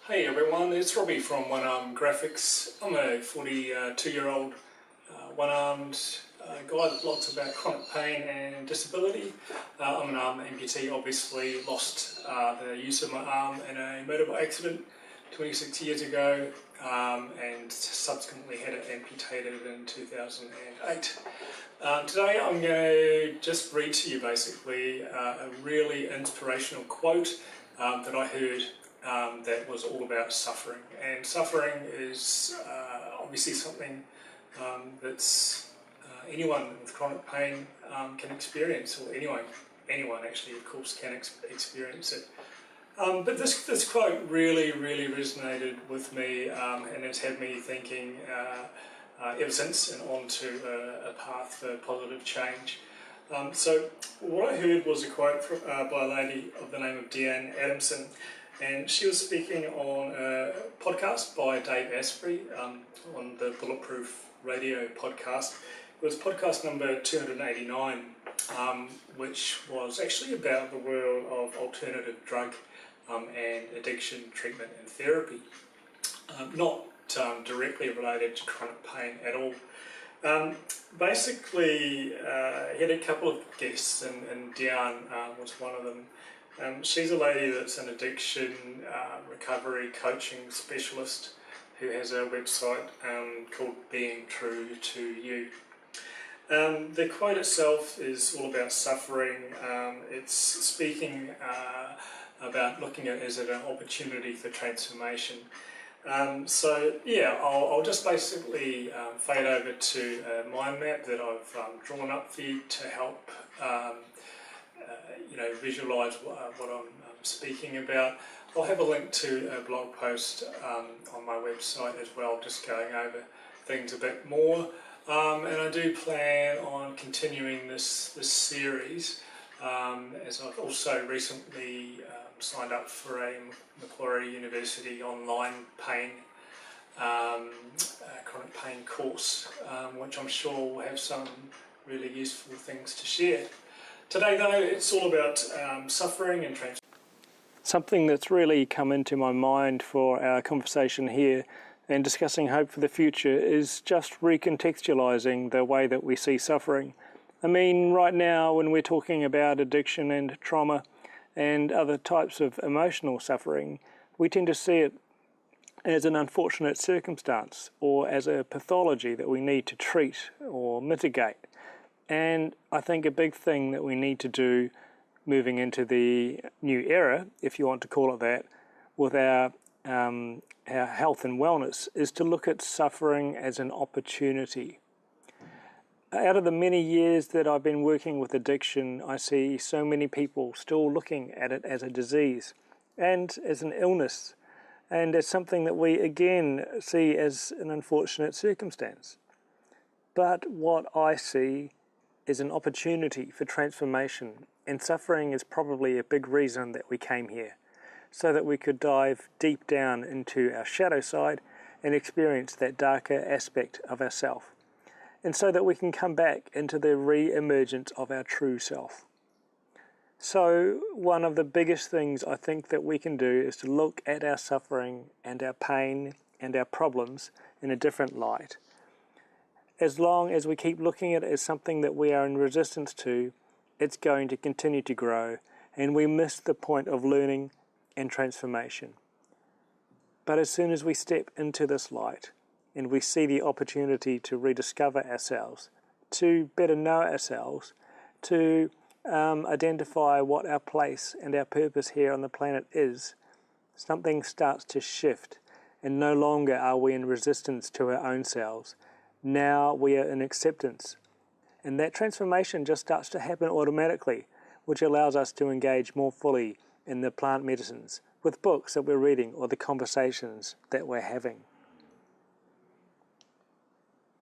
Hey everyone, it's Robbie from One Arm Graphics. I'm a 42-year-old one-armed guy that blogs about chronic pain and disability. I'm an arm amputee, obviously lost the use of my arm in a motorbike accident 26 years ago and subsequently had it amputated in 2008. Today I'm going to just read to you basically a really inspirational quote that I heard that was all about suffering. And suffering is obviously something that's anyone with chronic pain can experience, or anyone actually of course can experience it. But this quote really resonated with me and has had me thinking ever since, and on to a path for positive change. So what I heard was a quote by a lady of the name of Deanne Adamson, and she was speaking on a podcast by Dave Asprey on the Bulletproof Radio Podcast. It was podcast number 289, which was actually about the world of alternative drug and addiction treatment and therapy, not directly related to chronic pain at all. Basically, he had a couple of guests, and Deanne was one of them. She's a lady that's an addiction recovery coaching specialist who has a website called Being True to You. The quote itself is all about suffering. It's speaking about looking at it as an opportunity for transformation. So yeah, I'll just basically fade over to a mind map that I've drawn up for you to help visualise what I'm speaking about. I'll have a link to a blog post on my website as well, just going over things a bit more. And I do plan on continuing this series, as I've also recently signed up for a Macquarie University online chronic pain course, which I'm sure will have some really useful things to share. Today though, it's all about suffering and transformation. Something that's really come into my mind for our conversation here and discussing hope for the future is just recontextualising the way that we see suffering. I mean, right now when we're talking about addiction and trauma and other types of emotional suffering, we tend to see it as an unfortunate circumstance or as a pathology that we need to treat or mitigate. And I think a big thing that we need to do moving into the new era, if you want to call it that, with our health and wellness, is to look at suffering as an opportunity. Out of the many years that I've been working with addiction, I see so many people still looking at it as a disease and as an illness and as something that we again see as an unfortunate circumstance. But what I see is an opportunity for transformation, and suffering is probably a big reason that we came here, so that we could dive deep down into our shadow side and experience that darker aspect of ourself, and so that we can come back into the re-emergence of our true self. So one of the biggest things I think that we can do is to look at our suffering and our pain and our problems in a different light. As long as we keep looking at it as something that we are in resistance to, it's going to continue to grow, and we miss the point of learning and transformation. But as soon as we step into this light and we see the opportunity to rediscover ourselves, to better know ourselves, to identify what our place and our purpose here on the planet is, something starts to shift, and no longer are we in resistance to our own selves. Now we are in acceptance, and that transformation just starts to happen automatically, which allows us to engage more fully in the plant medicines, with books that we're reading or the conversations that we're having.